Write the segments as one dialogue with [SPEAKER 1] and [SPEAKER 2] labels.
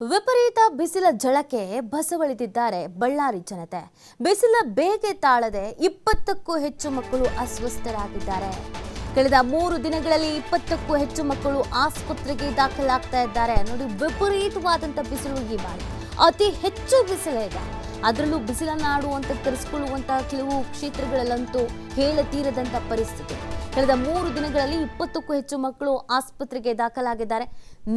[SPEAKER 1] ವಿಪರೀತ ಬಿಸಿಲ ಝಳಕ್ಕೆ ಬಸವಳಿದಿದ್ದಾರೆ ಬಳ್ಳಾರಿ ಜನತೆ. ಬಿಸಿಲ ಬೇಗೆ ತಾಳದೆ 20ಕ್ಕೂ ಹೆಚ್ಚು ಮಕ್ಕಳು ಅಸ್ವಸ್ಥರಾಗಿದ್ದಾರೆ. ಕಳೆದ 3 ದಿನಗಳಲ್ಲಿ 20ಕ್ಕೂ ಹೆಚ್ಚು ಮಕ್ಕಳು ಆಸ್ಪತ್ರೆಗೆ ದಾಖಲಾಗ್ತಾ ಇದ್ದಾರೆ. ನೋಡಿ, ವಿಪರೀತವಾದಂತ ಬಿಸಿಲು ಈ ಬಾರಿ ಅತಿ ಹೆಚ್ಚು ಬಿಸಿಲಿದೆ. ಅದರಲ್ಲೂ ಬಿಸಿಲನಾಡು ಅಂತ ಕರೆಸಿಕೊಳ್ಳುವಂತ ಕೆಲವು ಕ್ಷೇತ್ರಗಳಲ್ಲಂತೂ ಹೇಳತೀರದಂತ ಪರಿಸ್ಥಿತಿ. ಕಳೆದ 3 ದಿನಗಳಲ್ಲಿ 20ಕ್ಕೂ ಹೆಚ್ಚು ಮಕ್ಕಳು ಆಸ್ಪತ್ರೆಗೆ ದಾಖಲಾಗಿದ್ದಾರೆ.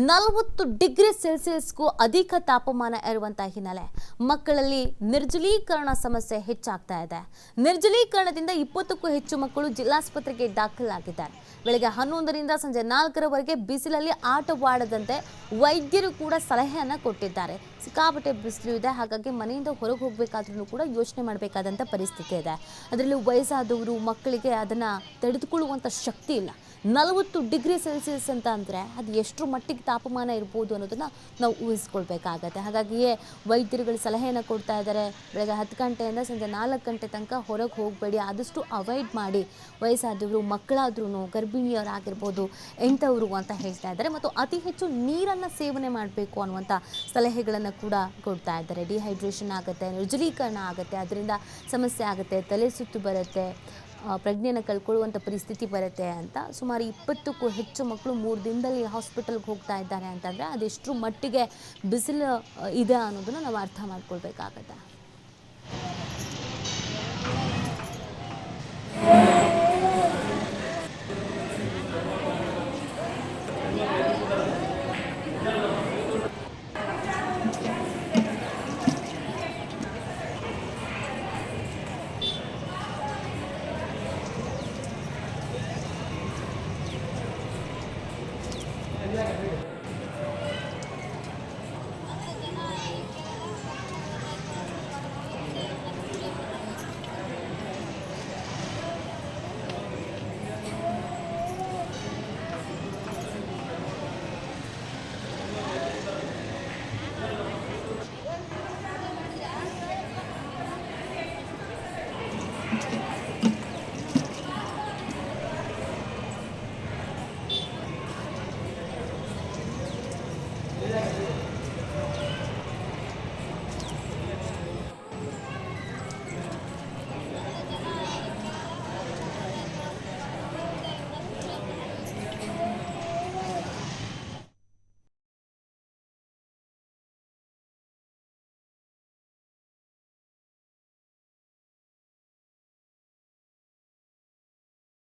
[SPEAKER 1] 40 ಡಿಗ್ರಿ ಸೆಲ್ಸಿಯಸ್ಗೂ ಅಧಿಕ ತಾಪಮಾನ ಇರುವಂತಹ ಹಿನ್ನೆಲೆ ಮಕ್ಕಳಲ್ಲಿ ನಿರ್ಜಲೀಕರಣ ಸಮಸ್ಯೆ ಹೆಚ್ಚಾಗ್ತಾ ಇದೆ. ನಿರ್ಜಲೀಕರಣದಿಂದ 20ಕ್ಕೂ ಹೆಚ್ಚು ಮಕ್ಕಳು ಜಿಲ್ಲಾಸ್ಪತ್ರೆಗೆ ದಾಖಲಾಗಿದ್ದಾರೆ. ಬೆಳಗ್ಗೆ 11ರಿಂದ ಸಂಜೆ 4ರವರೆಗೆ ಬಿಸಿಲಲ್ಲಿ ಆಟವಾಡದಂತೆ ವೈದ್ಯರು ಕೂಡ ಸಲಹೆಯನ್ನ ಕೊಟ್ಟಿದ್ದಾರೆ. ಸಿಕ್ಕಾಪಟ್ಟೆ ಬಿಸಿಲು ಇದೆ, ಹಾಗಾಗಿ ಮನೆಯಿಂದ ಹೊರಗೆ ಹೋಗಬೇಕಾದ್ರೂ ಕೂಡ ಯೋಚನೆ ಮಾಡಬೇಕಾದಂಥ ಪರಿಸ್ಥಿತಿ ಇದೆ. ಅದರಲ್ಲೂ ವಯಸ್ಸಾದವರು ಮಕ್ಕಳಿಗೆ ಅದನ್ನು ತಡೆದುಕೊಳ್ಳುವಂಥ ಶಕ್ತಿ ಇಲ್ಲ. 40 ಡಿಗ್ರಿ ಸೆಲ್ಸಿಯಸ್ ಅಂತ ಅಂದರೆ ಅದು ಎಷ್ಟರ ಮಟ್ಟಿಗೆ ತಾಪಮಾನ ಇರ್ಬೋದು ಅನ್ನೋದನ್ನು ನಾವು ಊಹಿಸ್ಕೊಳ್ಬೇಕಾಗತ್ತೆ. ಹಾಗಾಗಿಯೇ ವೈದ್ಯರುಗಳು ಸಲಹೆಯನ್ನು ಕೊಡ್ತಾ ಇದ್ದಾರೆ. ಬೆಳಗ್ಗೆ 10 ಗಂಟೆಯಿಂದ ಸಂಜೆ 4 ಗಂಟೆ ತನಕ ಹೊರಗೆ ಹೋಗಬೇಡಿ, ಆದಷ್ಟು ಅವಾಯ್ಡ್ ಮಾಡಿ. ವಯಸ್ಸಾದವರು, ಮಕ್ಕಳಾದ್ರೂ, ಗರ್ಭಿಣಿಯರಾಗಿರ್ಬೋದು, ಎಂಥವರು ಅಂತ ಹೇಳ್ತಾ ಇದ್ದಾರೆ. ಮತ್ತು ಅತಿ ಹೆಚ್ಚು ನೀರನ್ನು ಸೇವನೆ ಮಾಡಬೇಕು ಅನ್ನುವಂಥ ಸಲಹೆಗಳನ್ನು ಕೂಡ ಕೊಡ್ತಾ ಇದ್ದಾರೆ. ಡಿಹೈಡ್ರೇಷನ್ ಆಗುತ್ತೆ, ನಿರ್ಜಲೀಕರಣ ಆಗುತ್ತೆ, ಅದರಿಂದ ಸಮಸ್ಯೆ ಆಗುತ್ತೆ, ತಲೆ ಸುತ್ತು ಬರುತ್ತೆ, ಪ್ರಜ್ಞೆಯನ್ನು ಕಳ್ಕೊಳ್ಳುವಂಥ ಪರಿಸ್ಥಿತಿ ಬರುತ್ತೆ ಅಂತ. ಸುಮಾರು 20ಕ್ಕೂ ಹೆಚ್ಚು ಮಕ್ಕಳು 3 ದಿನದಲ್ಲಿ ಹಾಸ್ಪಿಟಲ್ಗೆ ಹೋಗ್ತಾ ಇದ್ದಾರೆ ಅಂತಂದರೆ ಅದೆಷ್ಟರ ಮಟ್ಟಿಗೆ ಬಿಸಿಲು ಇದೆ ಅನ್ನೋದನ್ನು ನಾವು ಅರ್ಥ ಮಾಡ್ಕೊಳ್ಬೇಕಾಗತ್ತೆ.